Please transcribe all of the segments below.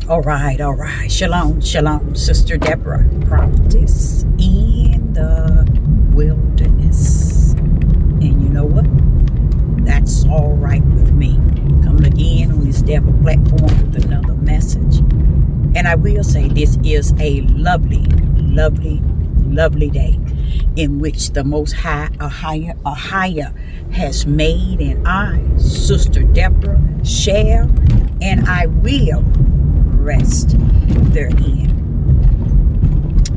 All right, all right. Shalom, shalom, Sister Deborah, prophetess in the wilderness. And you know what? That's all right with me. Coming again on this Deborah platform with another message. And I will say this is a lovely, lovely, lovely day in which the Most High, a higher has made, and I, Sister Deborah, shall and I will rest therein.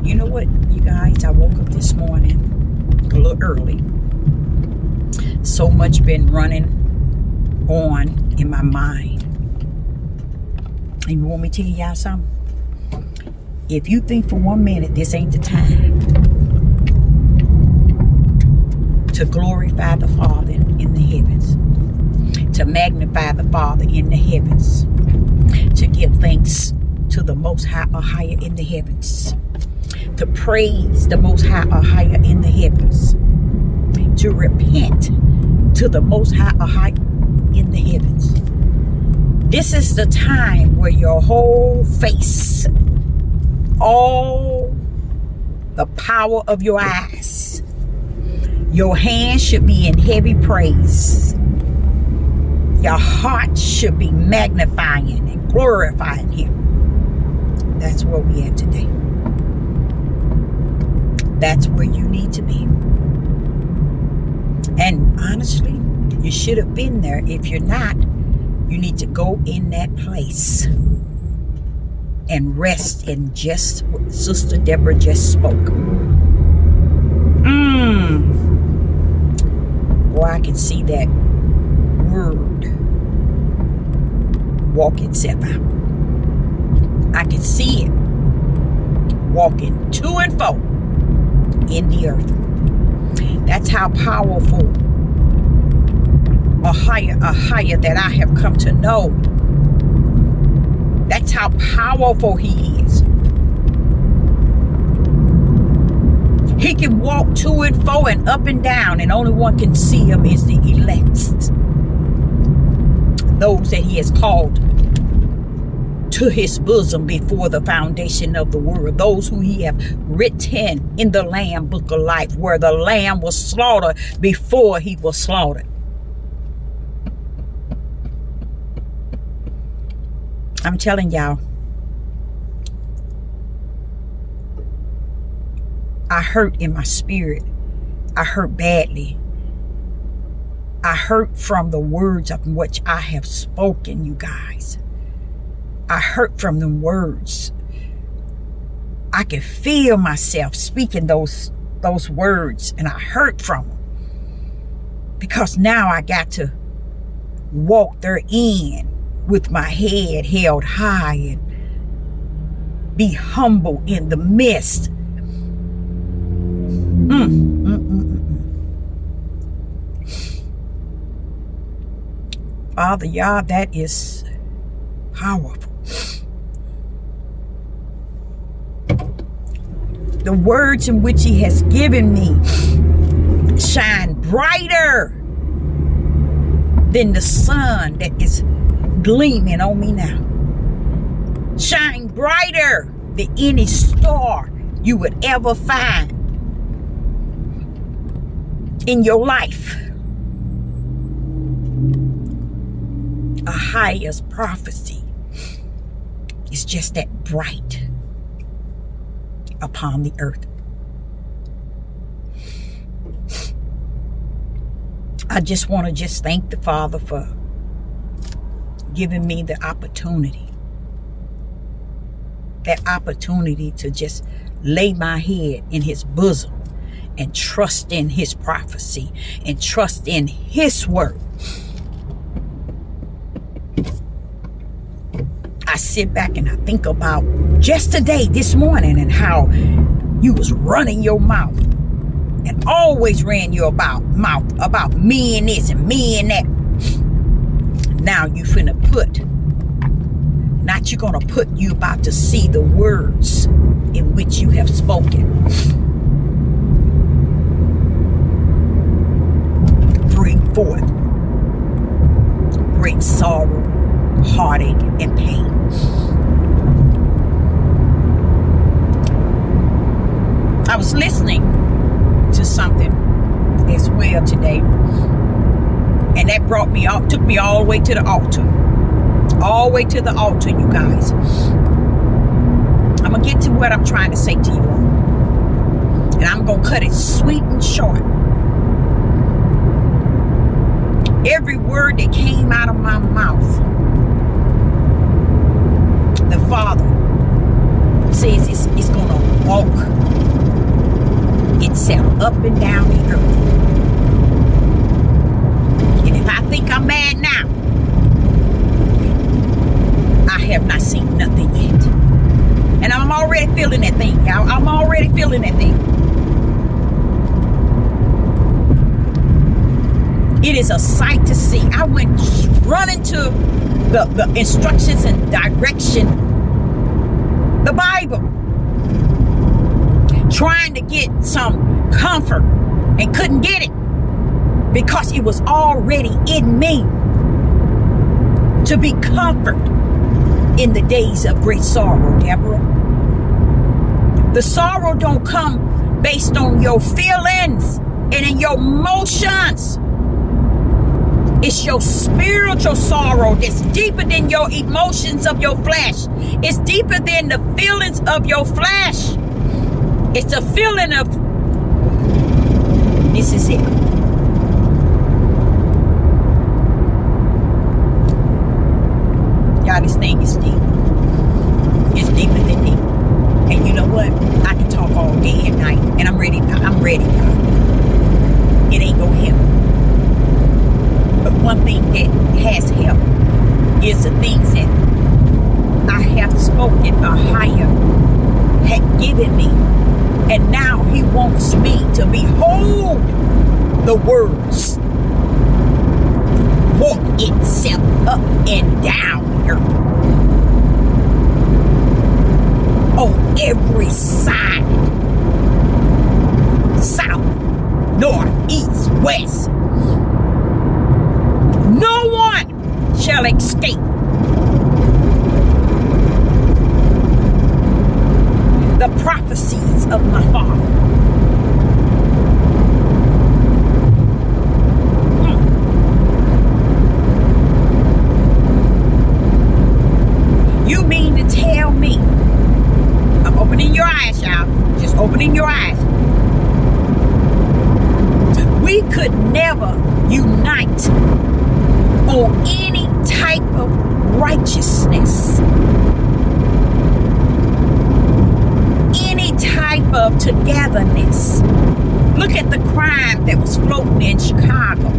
You know what, you guys? I woke up this morning a little early. So much been running on in my mind. And you want me to tell y'all something? If you think for 1 minute this ain't the time to glorify the Father in the heavens, to magnify the Father in the heavens, to give thanks to the Most High or higher in the heavens, to praise the Most High or higher in the heavens, to repent to the Most High or higher in the heavens. This is the time where your whole face, all the power of your eyes, your hands should be in heavy praise. Your heart should be magnifying and glorifying Him. That's where we at today. That's where you need to be. And honestly, you should have been there. If you're not, you need to go in that place and rest in just what Sister Deborah just spoke. Boy, I can see that word walk itself out. I can see it walking to and fro in the earth. That's how powerful a higher that I have come to know. That's how powerful He is. He can walk to and fro and up and down, and only one can see Him is the elect. Those that He has called to His bosom before the foundation of the world. Those who He have written in the Lamb Book of Life, where the Lamb was slaughtered before He was slaughtered. I'm telling y'all, I hurt in my spirit. I hurt badly. I hurt from the words of which I have spoken, you guys. I hurt from them words. I can feel myself speaking those words, and I hurt from them. Because now I got to walk therein with my head held high and be humble in the midst. Father, Yah, that is powerful. The words in which He has given me shine brighter than the sun that is gleaming on me now. Shine brighter than any star you would ever find in your life. A highest prophecy is just that bright upon the earth. I just want to thank the Father for giving me the opportunity. That opportunity to just lay my head in His bosom and trust in His prophecy and trust in His word. I sit back and I think about just today, this morning, and how you was running your mouth and always ran your mouth about me and this and me and that. Now you finna put, not you're gonna put, you about to see the words in which you have spoken bring forth great sorrow heartache and pain. I was listening to something as well today, and that brought me out, took me all the way to the altar. All the way to the altar, you guys. I'm going to get to what I'm trying to say to you all. And I'm going to cut it sweet and short. Every word that came out of my mouth, the Father says it's going to walk itself up and down the earth. And if I think I'm mad now, I have not seen nothing yet. And I'm already feeling that thing, y'all. I'm already feeling that thing. It is a sight to see. I went running to the instructions and direction, the Bible, trying to get some comfort and couldn't get it because it was already in me to be comforted in the days of great sorrow, Deborah. The sorrow don't come based on your feelings and in your emotions. It's your spiritual sorrow that's deeper than your emotions of your flesh. It's deeper than the feelings of your flesh. It's the feeling of, this is it. Y'all, this thing is deep. It's deeper than deep. And you know what? I can talk all day and night, and I'm ready. I'm ready. It ain't gonna help. But one thing that has helped is the things that I have spoken, a higher had given me. And now he wants me to behold the words walk itself up and down here on every side, south, north, east, west. No one shall escape the prophecies of my Father. You mean to tell me, I'm opening your eyes, y'all, just opening your eyes, we could never unite on any type of righteousness, any type of togetherness. Look at the crime that was floating in Chicago,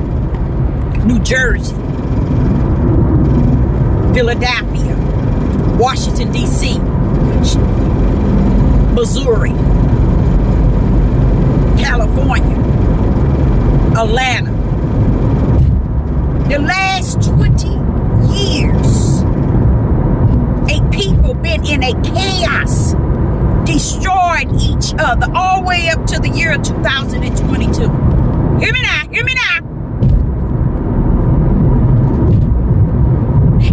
New Jersey, Philadelphia, Washington, D.C., Missouri, California, Atlanta. The last 20 years, a people been in a chaos, destroying each other, all the way up to the year 2022. Hear me now, hear me now.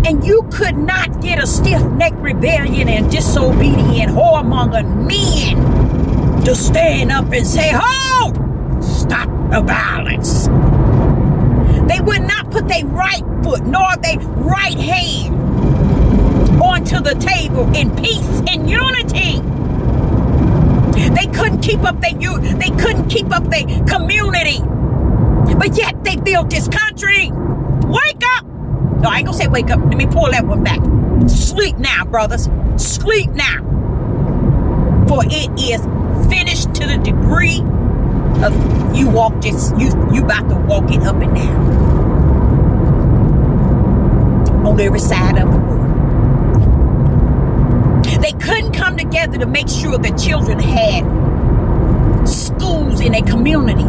And you could not get a stiff-necked rebellion and disobedient whoremonger men to stand up and say, "Hold! Stop the violence." They would not put their right foot nor their right hand onto the table in peace and unity. They couldn't keep up their youth. They couldn't keep up their community. But yet they built this country. Wake up! No, I ain't gonna say wake up. Let me pull that one back. Sleep now, brothers. Sleep now. For it is finished to the degree of you walk this, you about to walk it up and down on every side of the world. They couldn't come together to make sure the children had schools in a community,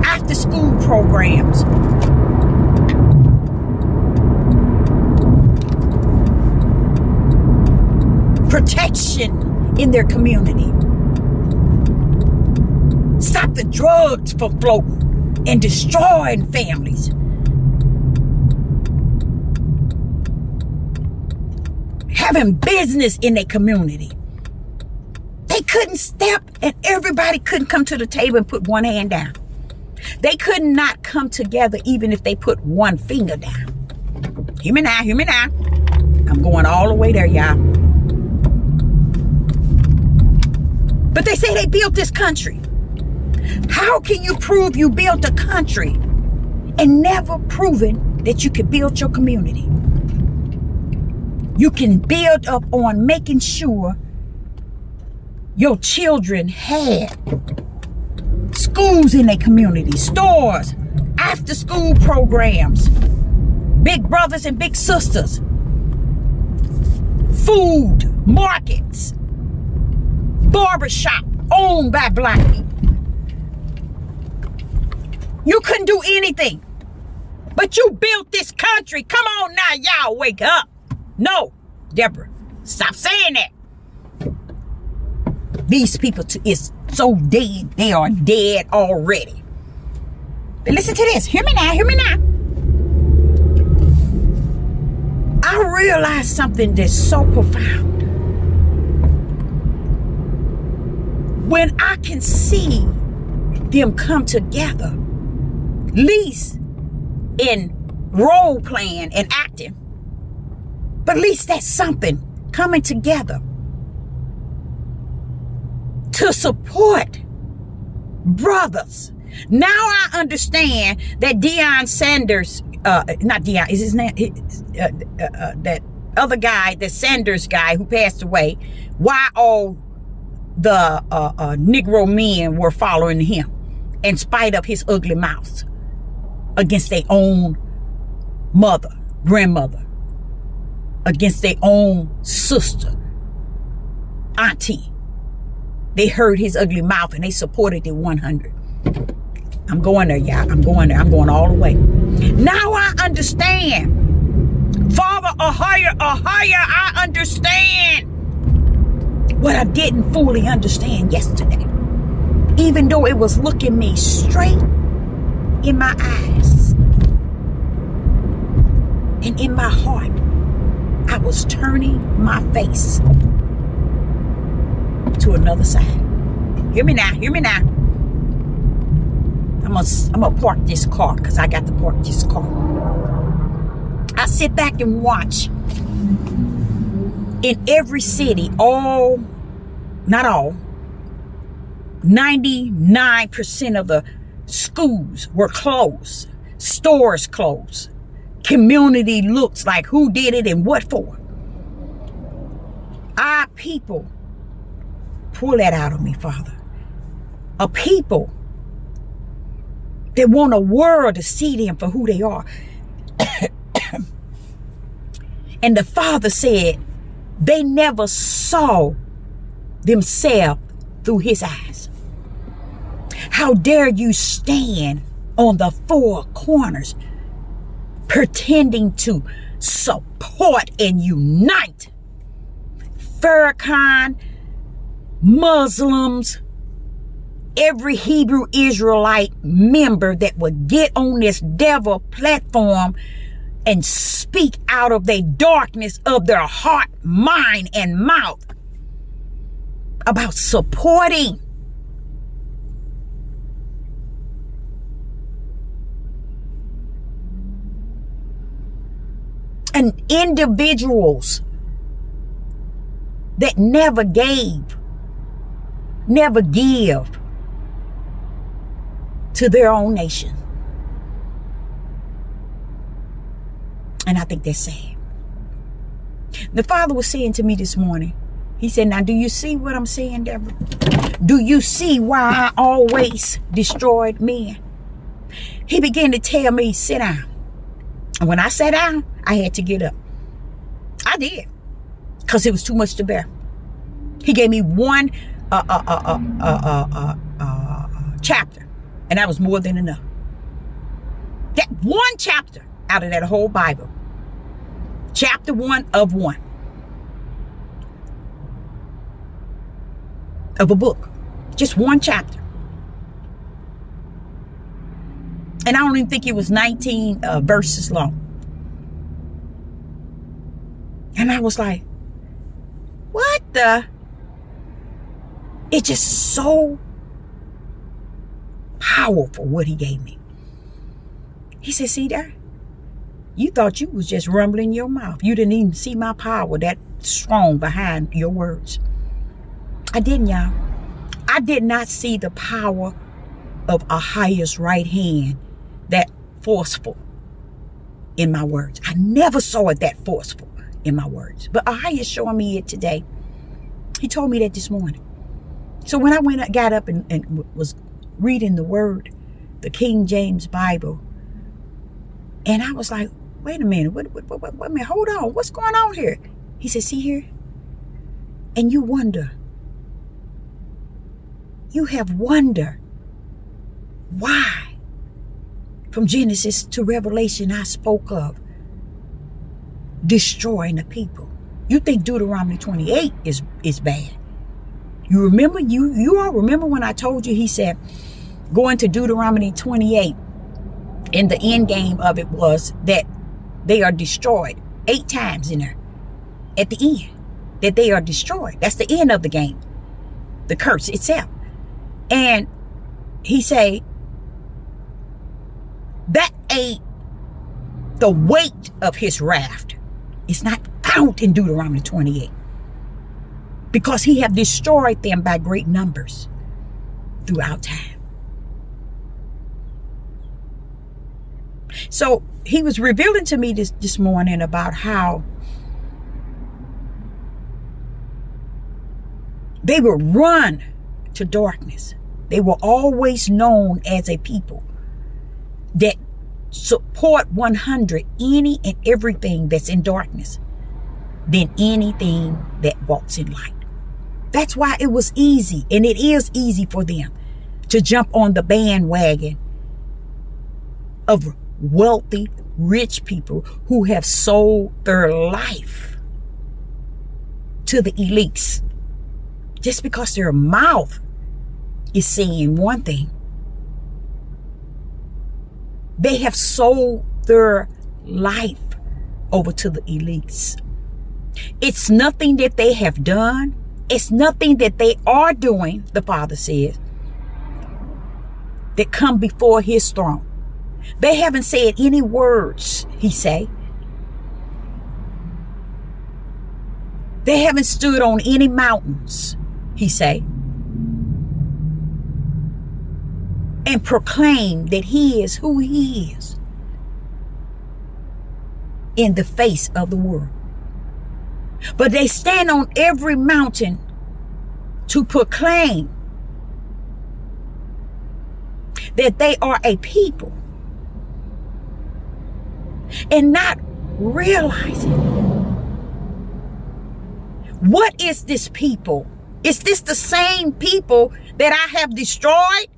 after school programs, protection in their community. Stop the drugs from floating and destroying families. having business in their community. They couldn't step, and everybody couldn't come to the table and put one hand down. They could not come together even if they put one finger down. Hear me now, hear me now. I'm going all the way there, y'all. But they say they built this country. How can you prove you built a country and never proven that you could build your community? You can build up on making sure your children had schools in their community, stores, after school programs, big brothers and big sisters, food, markets, barbershop owned by black people. You couldn't do anything, but you built this country. Come on now, y'all, wake up. No, Deborah, stop saying that. These people is so dead. They are dead already. But listen to this. Hear me now. Hear me now. I realized something that's so profound. When I can see them come together, at least in role playing and acting, but at least that's something, coming together to support brothers. Now I understand that Deion Sanders, not Deion, is his name, that other guy, the Sanders guy who passed away, why all the Negro men were following him in spite of his ugly mouth against their own mother, grandmother, against their own sister, auntie. They heard his ugly mouth and they supported the 100. I'm going there, y'all. I'm going there. I'm going all the way. Now I understand. Father, a higher, I understand what I didn't fully understand yesterday. Even though it was looking me straight in my eyes and in my heart, I was turning my face to another side. Hear me now. Hear me now. I'm gonna park this car because I got to park this car. I sit back and watch in every city, not all, 99% of the schools were closed, stores closed, community looks like who did it and what for. Our people, pull that out of me, Father. A people that want a world to see them for who they are. And the Father said they never saw themselves through his eyes. How dare you stand on the four corners pretending to support and unite Farrakhan, Muslims, every Hebrew Israelite member that would get on this devil platform and speak out of the darkness of their heart, mind, and mouth about supporting and individuals that never gave, never give to their own nation. And I think that's sad. The Father was saying to me this morning, he said, now do you see what I'm saying, Deborah? Do you see why I always destroyed men? He began to tell me, sit down. And when I sat down, I had to get up. I did. Because it was too much to bear. He gave me one chapter. And that was more than enough. That one chapter out of that whole Bible. Chapter 1 of 1. Of a book. Just one chapter. And I don't even think it was 19 verses long. And I was like, it's just so powerful what he gave me. He said, see there? You thought you was just rumbling your mouth. You didn't even see my power that strong behind your words. I didn't, y'all. I did not see the power of Ahiah's right hand that forceful in my words. I never saw it that forceful in my words. But Ahiah is showing me it today. He told me that this morning. So when I got up and was reading the word, the King James Bible, and I was like, wait a minute, wait a minute, hold on, what's going on here? He said, see here? And you wonder. You have wonder why from Genesis to Revelation I spoke of destroying the people. You think Deuteronomy 28 is bad. You remember, you all remember when I told you, he said, going to Deuteronomy 28, and the end game of it was that they are destroyed 8 times in there. At the end, that they are destroyed. That's the end of the game. The curse itself. And he say, that ain't the weight of his wrath. It's not found in Deuteronomy 28. Because he have destroyed them by great numbers throughout time. So he was revealing to me this morning about how they would run to darkness. They were always known as a people that support 100 any and everything that's in darkness than anything that walks in light. That's why it was easy, and it is easy for them to jump on the bandwagon of wealthy, rich people who have sold their life to the elites just because their mouth is saying one thing. They have sold their life over to the elites. It's nothing that they have done. It's nothing that they are doing, the Father says, that come before his throne. They haven't said any words, he say. They haven't stood on any mountains, he say, and proclaim that he is who he is in the face of the world. But they stand on every mountain to proclaim that they are a people, and not realizing, what is this people? Is this the same people that I have destroyed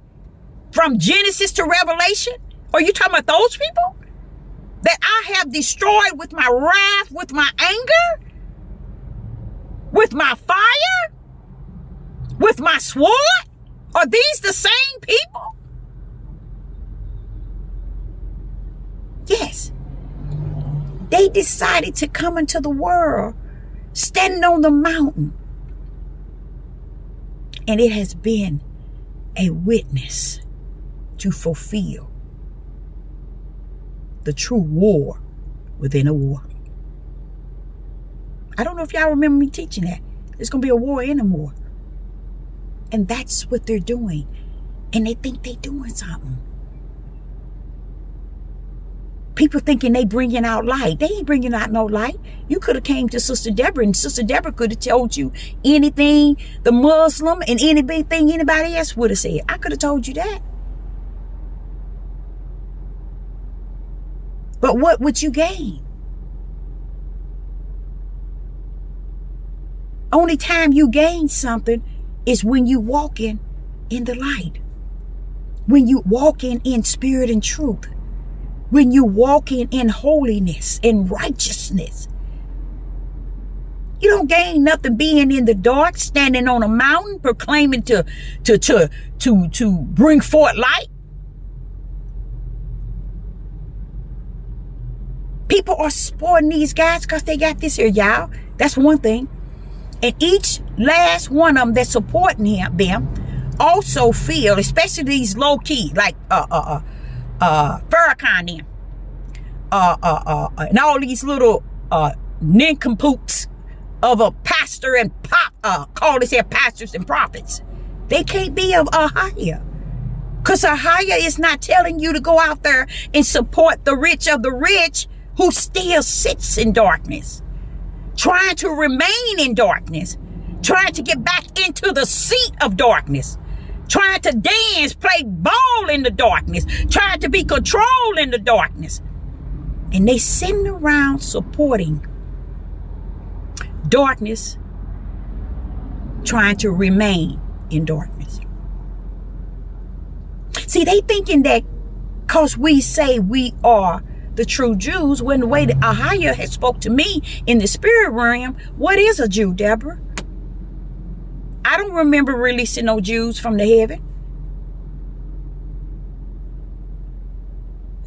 from Genesis to Revelation? Are you talking about those people that I have destroyed with my wrath, with my anger, with my fire, with my sword? Are these the same people? Yes. They decided to come into the world standing on the mountain. And it has been a witness to fulfill the true war within a war. I don't know if y'all remember me teaching that. There's going to be a war in a war. And that's what they're doing. And they think they're doing something. People thinking they bringing out light. They ain't bringing out no light. You could have came to Sister Deborah, and Sister Deborah could have told you anything the Muslim and anything anybody else would have said. I could have told you that. But what would you gain? Only time you gain something is when you walking in the light. When you walking in spirit and truth. When you walking in holiness and righteousness. You don't gain nothing being in the dark, standing on a mountain, proclaiming to bring forth light. People are supporting these guys because they got this here, y'all. That's one thing. And each last one of them that's supporting them also feel, especially these low key, like Farrakhan and all these little nincompoops of a pastor and call themselves pastors and prophets. They can't be of Ahia. Because Ahia is not telling you to go out there and support the rich of the rich who still sits in darkness, trying to remain in darkness, trying to get back into the seat of darkness, trying to dance, play ball in the darkness, trying to be controlled in the darkness. And they sitting around supporting darkness, trying to remain in darkness. See, they thinking that because we say we are the true Jews, when the way that Ahia had spoke to me in the spirit realm, what is a Jew, Deborah? I don't remember releasing no Jews from the heaven.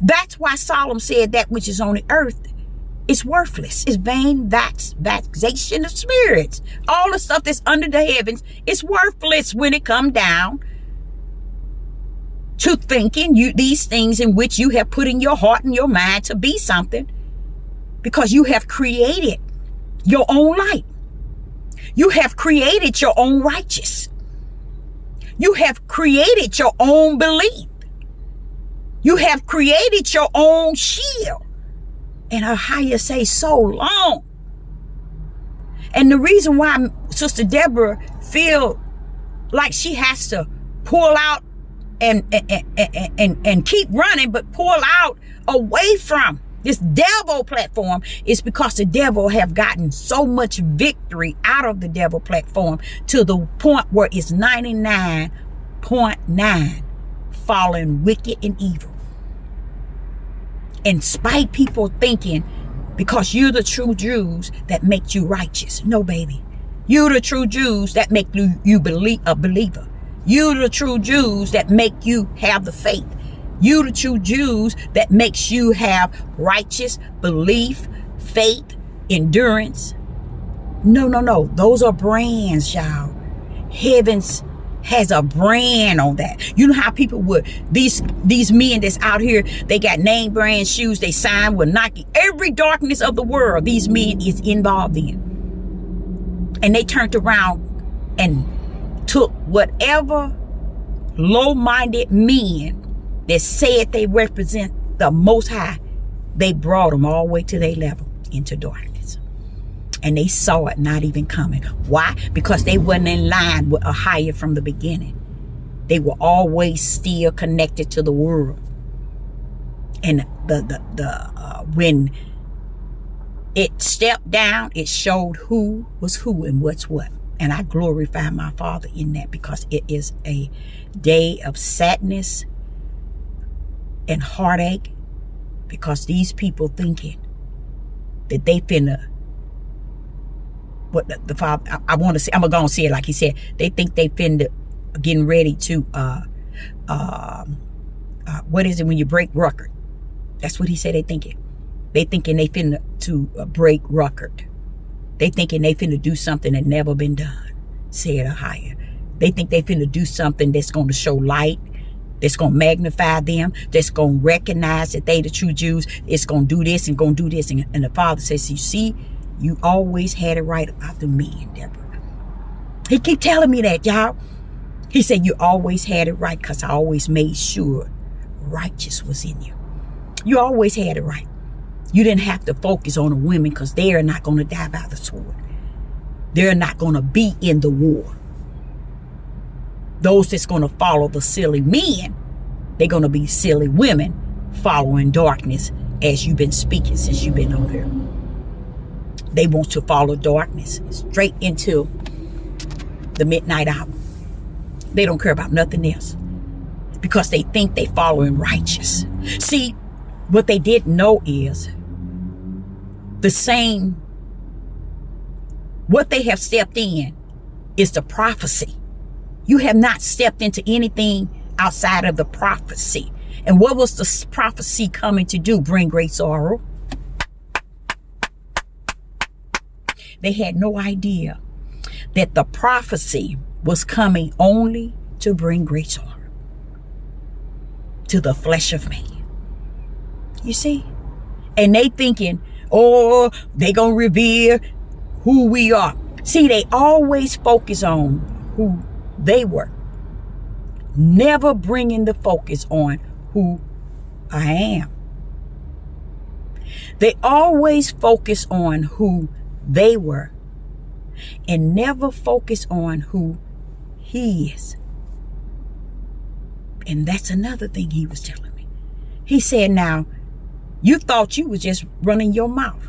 That's why Solomon said that which is on the earth is worthless. It's vain, vexation of spirits. All the stuff that's under the heavens is worthless when it come down to thinking these things in which you have put in your heart and your mind to be something, because you have created your own light. You have created your own righteous. You have created your own belief. You have created your own shield. And Ahia say so long. And the reason why Sister Deborah feel like she has to pull out and keep running, but pull out away from this devil platform is because the devil have gotten so much victory out of the devil platform to the point where it's 99.9 fallen wicked and evil. In spite people thinking because you're the true Jews that make you righteous. No, baby. You're the true Jews that make you believe a believer. You're the true Jews that make you have the faith. You the true Jews that makes you have righteous belief, faith, endurance. No. Those are brands, y'all. Heavens has a brand on that. You know how people would, these men that's out here, they got name brand shoes, they sign with Nike. Every darkness of the world, these men is involved in. And they turned around and took whatever low-minded men that said they represent the Most High, they brought them all the way to their level into darkness. And they saw it not even coming. Why? Because they wasn't in line with Ahia from the beginning. They were always still connected to the world. And when it stepped down, it showed who was who and what's what. And I glorify my Father in that, because it is a day of sadness and heartache, because these people thinking that they finna, what the Father, I want to say, I'm gonna say it like he said, they think they finna getting ready to what is it when you break record? That's what he said they thinking. They thinking they finna to break record. They thinking they finna do something that never been done, said Ahia. They think they finna do something that's going to show light, that's going to magnify them, that's going to recognize that they the true Jews. It's going to do this and going to do this. And the Father says, you see, you always had it right about the men, Deborah. He keep telling me that, y'all. He said, you always had it right, because I always made sure righteous was in you. You always had it right. You didn't have to focus on the women, because they are not going to die by the sword. They're not going to be in the war. Those that's going to follow the silly men, they're going to be silly women following darkness, as you've been speaking since you've been on here. They want to follow darkness straight into the midnight hour. They don't care about nothing else, because they think they following righteous. See, what they didn't know is the same, what they have stepped in is the prophecy. You have not stepped into anything outside of the prophecy. And what was the prophecy coming to do? Bring great sorrow. They had no idea that the prophecy was coming only to bring great sorrow to the flesh of man. You see? And they thinking, oh, they gonna reveal who we are. See, they always focus on who they were, never bringing the focus on who I am. They always focus on who they were and never focus on who he is. And that's another thing he was telling me. He said, now, you thought you was just running your mouth.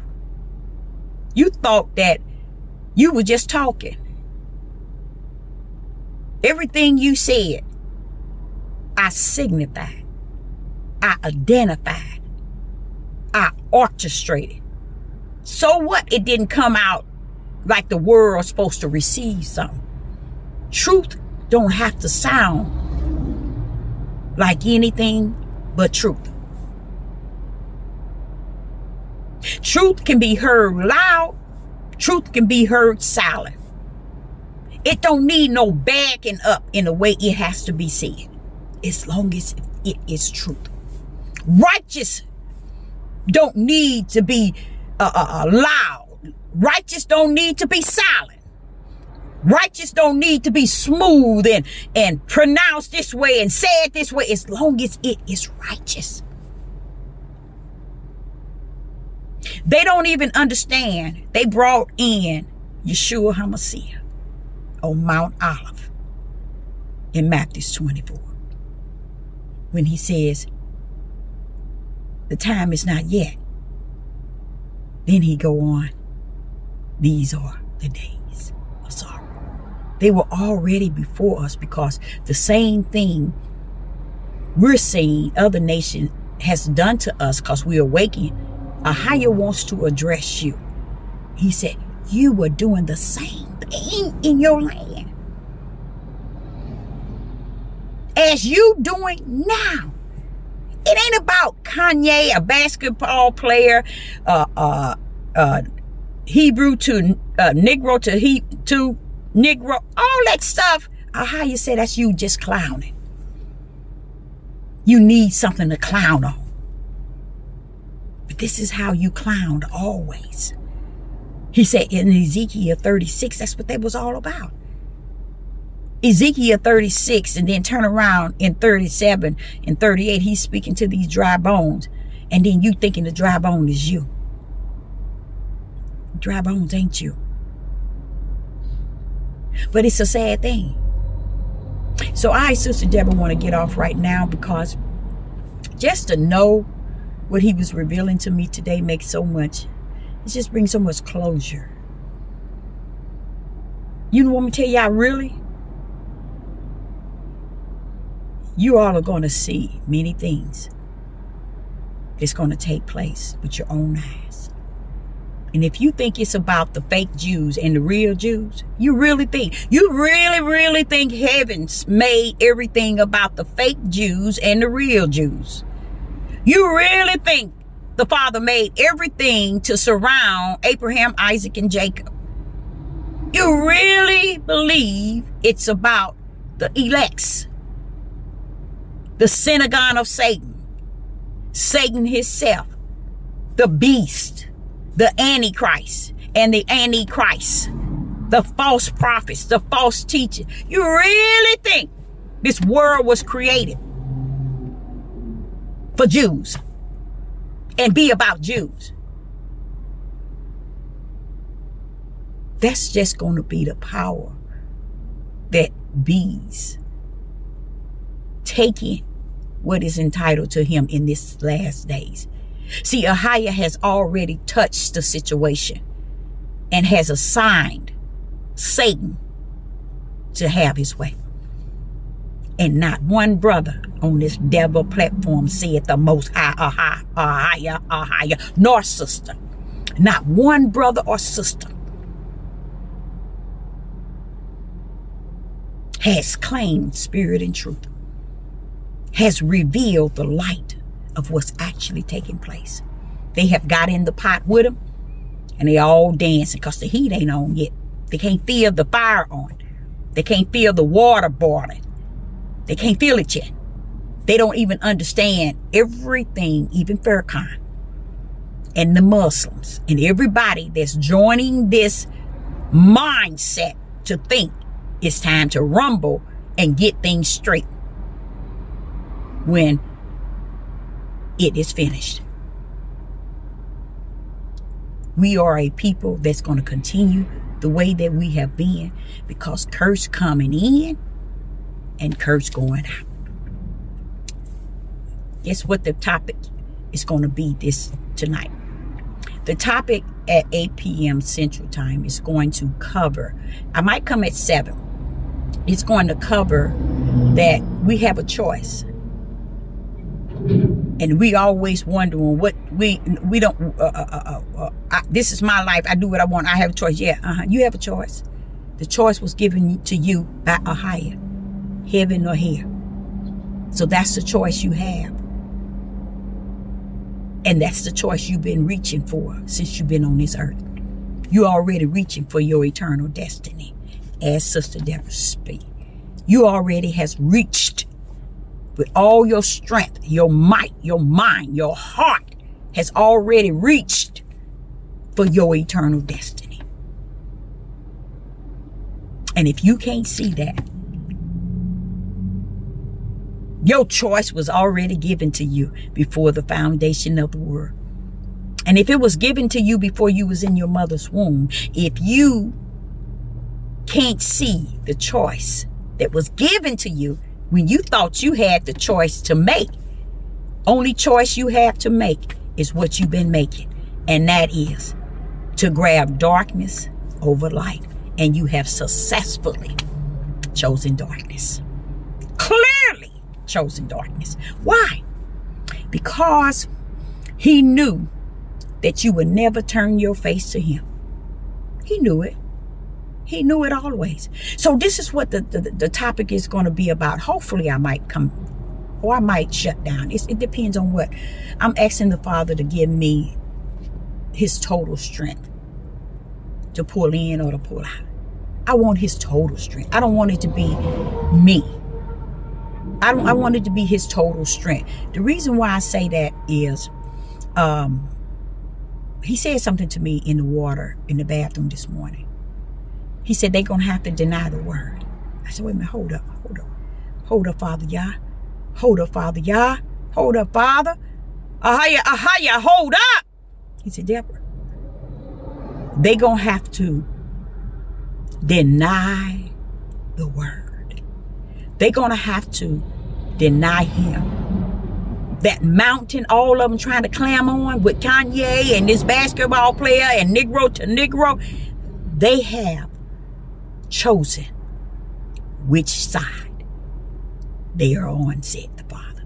You thought that you were just talking. Everything you said, I signified. I identified. I orchestrated. So what? It didn't come out like the world's supposed to receive something. Truth don't have to sound like anything but truth. Truth can be heard loud. Truth can be heard silent. It don't need no backing up in the way it has to be said, as long as it is truth. Righteous don't need to be loud. Righteous don't need to be silent. Righteous don't need to be smooth and pronounced this way and said this way, as long as it is righteous. They don't even understand. They brought in Yeshua HaMashiach on Mount Olive in Matthew 24. When he says, the time is not yet. Then he go on, these are the days of sorrow. They were already before us, because the same thing we're seeing other nations has done to us, because we are waking. Ahia wants to address you. He said, you were doing the same thing in your land as you doing now. It ain't about Kanye, a basketball player, Hebrew to Negro to Negro, all that stuff. Ahia said, that's you just clowning. You need something to clown on. But this is how you clowned always. He said in Ezekiel 36, that's what that was all about. Ezekiel 36, and then turn around in 37 and 38, he's speaking to these dry bones. And then you thinking the dry bone is you. Dry bones ain't you. But it's a sad thing. So I, Sister Deborah, want to get off right now, because just to know what he was revealing to me today makes so much, it just brings so much closure. You want me to tell y'all, really? You all are going to see many things that's going to take place with your own eyes. And if you think it's about the fake Jews and the real Jews, you really think heaven's made everything about the fake Jews and the real Jews. You really think the Father made everything to surround Abraham, Isaac, and Jacob. You really believe it's about the elects, the synagogue of Satan, Satan himself, the beast, the Antichrist, and the Antichrist, the false prophets, the false teachers. You really think this world was created for Jews and be about Jews? That's just going to be the power that bees taking what is entitled to him in this last days. See, Ahia has already touched the situation and has assigned Satan to have his way. And not one brother on this devil platform said the Most High, Ahia, nor sister. Not one brother or sister has claimed spirit and truth, has revealed the light of what's actually taking place. They have got in the pot with them, and they all dancing because the heat ain't on yet. They can't feel the fire on. They can't feel the water boiling. They can't feel it yet. They don't even understand everything, even Farrakhan and the Muslims and everybody that's joining this mindset to think it's time to rumble and get things straight when it is finished. We are a people that's going to continue the way that we have been, because curse coming in and curse going out. Guess what the topic is going to be tonight? The topic at 8 p.m. Central Time is going to cover, I might come at 7. It's going to cover that we have a choice. And we always wondering what we don't, this is my life. I do what I want. I have a choice. Yeah, you have a choice. The choice was given to you by a higher, heaven or hell. So that's the choice you have. And that's the choice you've been reaching for since you've been on this earth. You're already reaching for your eternal destiny. As Sister Deborah speaks, you already has reached with all your strength, your might, your mind, your heart has already reached for your eternal destiny. And if you can't see that, your choice was already given to you before the foundation of the world. And if it was given to you before you was in your mother's womb, if you can't see the choice that was given to you when you thought you had the choice to make, only choice you have to make is what you've been making. And that is to grab darkness over light. And you have successfully chosen darkness. Clearly chosen darkness. Why? Because he knew that you would never turn your face to him. He knew it. He knew it always. So this is what the topic is going to be about. Hopefully I might come, or I might shut down. It depends on what. I'm asking the Father to give me his total strength to pull in or to pull out. I want his total strength. I don't want it to be me. I want it to be his total strength. The reason why I say that is he said something to me in the water in the bathroom this morning. He said they're going to have to deny the word. I said, wait a minute, hold up. Hold up, Father Yah. Hold up, Father Yah. Hold up, Father. Ahaya, hold up. He said, Deborah, they're going to have to deny the word. They're going to have to deny him. That mountain, all of them trying to climb on with Kanye and this basketball player and Negro to Negro, they have chosen which side they are on, said the Father.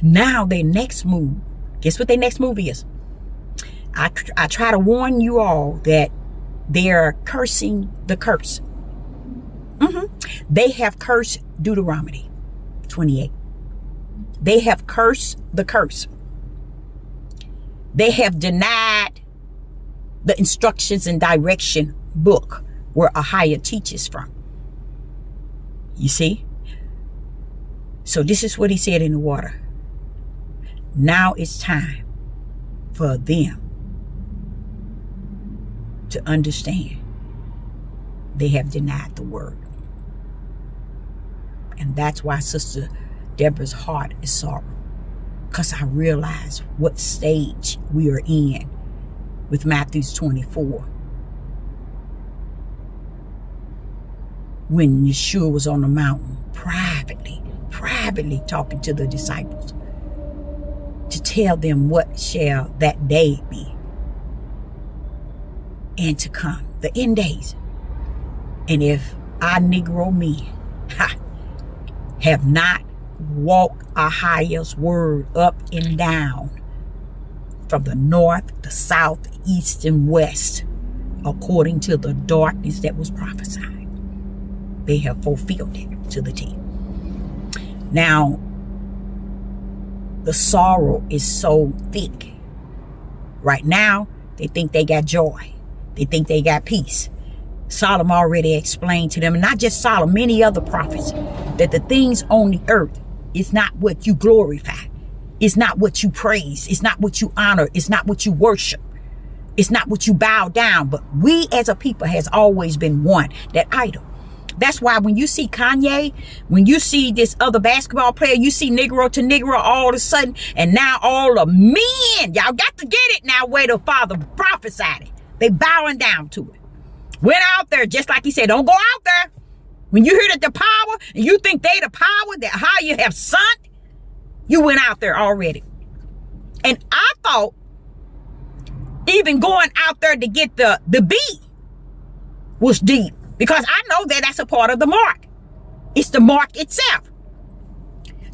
Now their next move, guess what their next move is? I try to warn you all that they're cursing the curse. They have cursed Deuteronomy 28. They have cursed the curse. They have denied the instructions and direction book where Ahia teaches from. You see? So this is what he said in the water. Now it's time for them to understand they have denied the word. And that's why Sister Deborah's heart is sorrow. Because I realize what stage we are in with Matthew 24. When Yeshua was on the mountain, privately talking to the disciples to tell them what shall that day be and to come, the end days. And if our Negro men have not walked Ahia's word up and down from the north, the south, east, and west, according to the darkness that was prophesied, they have fulfilled it to the T. Now, the sorrow is so thick. Right now, they think they got joy. They think they got peace. Solomon already explained to them, and not just Solomon, many other prophets, that the things on the earth is not what you glorify. It's not what you praise. It's not what you honor. It's not what you worship. It's not what you bow down. But we as a people has always been one, that idol. That's why when you see Kanye, when you see this other basketball player, you see Negro to Negro all of a sudden, and now all the men, y'all got to get it now where the Father prophesied it. They bowing down to it. Went out there, just like he said, don't go out there. When you hear that the power, and you think they the power, that how you have sunk, you went out there already. And I thought even going out there to get the beat was deep. Because I know that that's a part of the mark. It's the mark itself.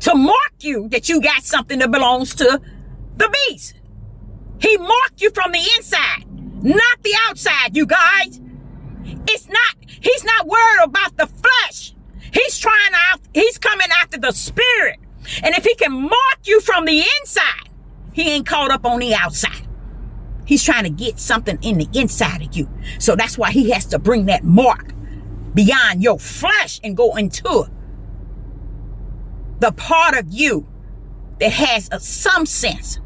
To mark you that you got something that belongs to the beast. He marked you from the inside, not the outside, you guys. He's not worried about the flesh. He's coming after the spirit. And if he can mark you from the inside, he ain't caught up on the outside. He's trying to get something in the inside of you. So that's why he has to bring that mark beyond your flesh and go into the part of you that has some sense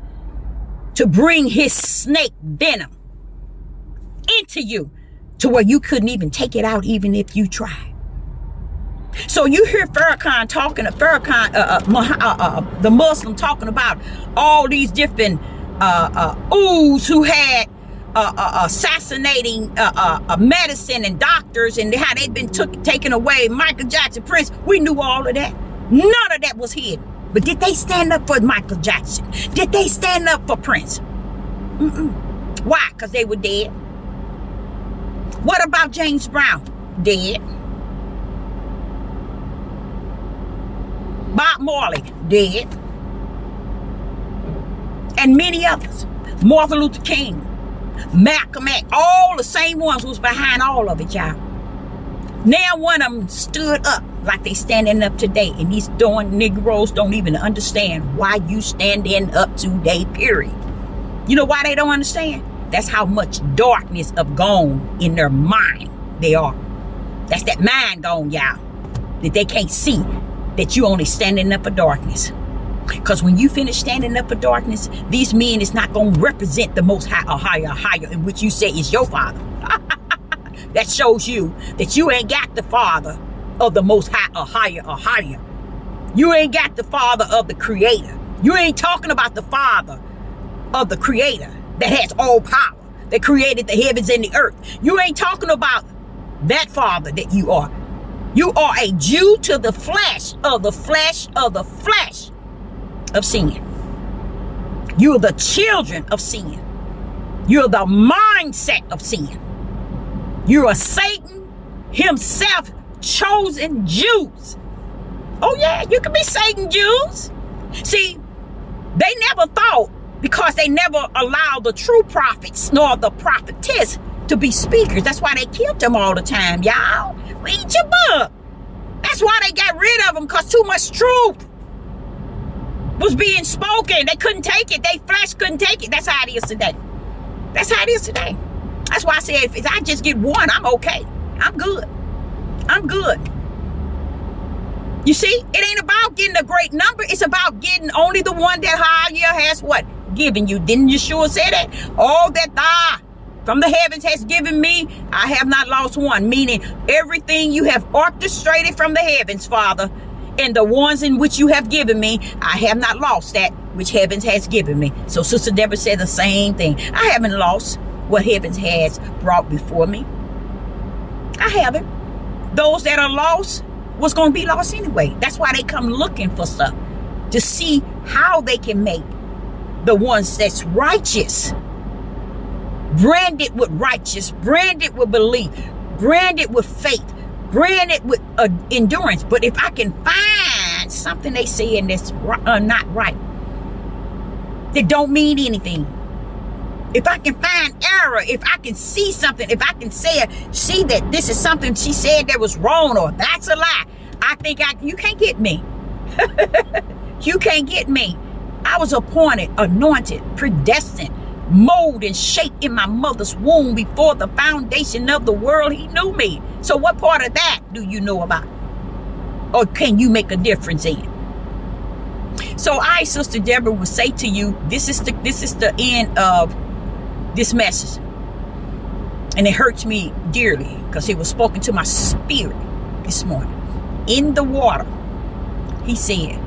to bring his snake venom into you to where you couldn't even take it out even if you tried. So you hear Farrakhan talking, the Muslim talking about all these different oohs who had assassinating medicine and doctors and how they've been taken away. Michael Jackson, Prince, we knew all of that. None of that was hidden. But did they stand up for Michael Jackson? Did they stand up for Prince? Why? Because they were dead. What about James Brown? Dead. Bob Marley? Dead. And many others. Martin Luther King, Malcolm X, all the same ones was behind all of it, y'all. Now one of them stood up like they standing up today, and these darn Negroes don't even understand why you standing up today, period. You know why they don't understand? That's how much darkness of gone in their mind they are. That's that mind gone, y'all, that they can't see that you only standing up for darkness. Because when you finish standing up for darkness, these men is not going to represent the most high or higher, in which you say is your father. That shows you that you ain't got the father of the most high or higher. You ain't got the father of the creator. You ain't talking about the father of the creator that has all power, that created the heavens and the earth. You ain't talking about that father that you are. You are a Jew to the flesh of the flesh of the flesh of sin. You're the children of sin. You're the mindset of sin. You're a Satan himself chosen Jews. Oh yeah, you can be Satan Jews. See, they never thought, because they never allowed the true prophets nor the prophetess to be speakers. That's why they killed them all the time, y'all. Read your book. That's why they got rid of them, because too much truth was being spoken. They couldn't take it. Their flesh couldn't take it. That's how it is today. That's how it is today. That's why I said, if I just get one, I'm okay. I'm good. I'm good. You see, it ain't about getting a great number. It's about getting only the one that higher has what? Given you. Didn't Yeshua say that? All that thou from the heavens has given me, I have not lost one. Meaning everything you have orchestrated from the heavens, Father, and the ones in which you have given me, I have not lost that which heavens has given me. So Sister Deborah said the same thing. I haven't lost what heavens has brought before me. I haven't. Those that are lost was going to be lost anyway. That's why they come looking for stuff, to see how they can make the ones that's righteous, branded with righteous, branded with belief, branded with faith, branded with endurance. But if I can find something they say and that's not right, that don't mean anything, if I can find error, if I can see something, if I can see that this is something she said that was wrong, or that's a lie, you can't get me. You can't get me. I was appointed, anointed, predestined, mold and shape in my mother's womb before the foundation of the world. He knew me. So what part of that do you know about? Or can you make a difference in? So I, Sister Deborah, will say to you, this is the end of this message. And it hurts me dearly because it was spoken to my spirit this morning. In the water, he said,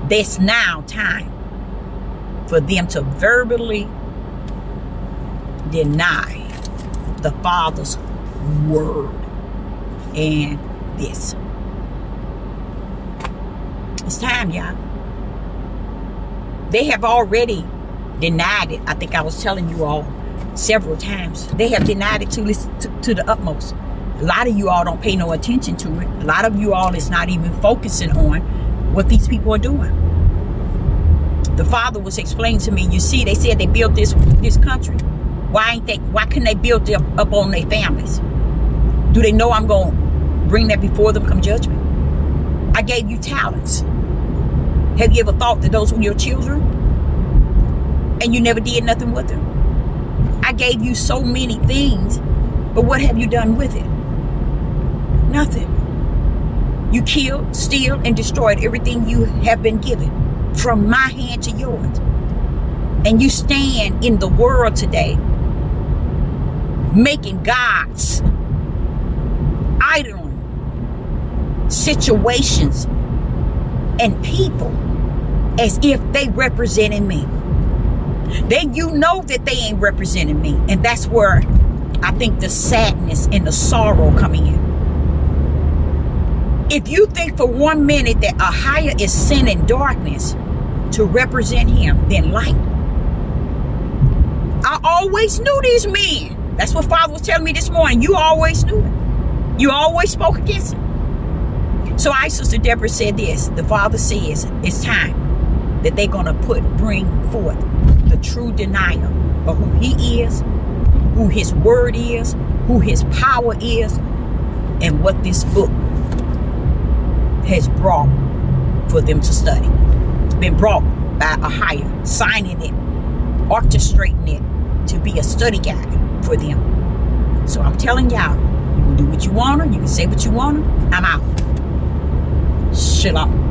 there's now time for them to verbally deny the Father's word. And this. It's time, y'all. They have already denied it. I think I was telling you all several times. They have denied it to the utmost. A lot of you all don't pay no attention to it. A lot of you all is not even focusing on what these people are doing. The Father was explaining to me, you see, they said they built this country. Why couldn't they build it up on their families? Do they know I'm going to bring that before them come judgment? I gave you talents. Have you ever thought that those were your children? And you never did nothing with them? I gave you so many things, but what have you done with it? Nothing. You killed, steal, and destroyed everything you have been given from my hand to yours. And you stand in the world today making gods, idling situations and people as if they represented me. Then you know that they ain't representing me. And that's where I think the sadness and the sorrow come in. If you think for 1 minute that Ahia is sending darkness to represent him, then light. I always knew these men. That's what Father was telling me this morning. You always knew it. You always spoke against it. So I, Sister Deborah, said this. The Father says it's time that they're going to bring forth the true denial of who he is, who his word is, who his power is, and what this book has brought for them to study. It's been brought by Ahia, signing it, orchestrating it to be a study guide for them. So I'm telling y'all, you can do what you want to, you can say what you want to. I'm out. Shalom.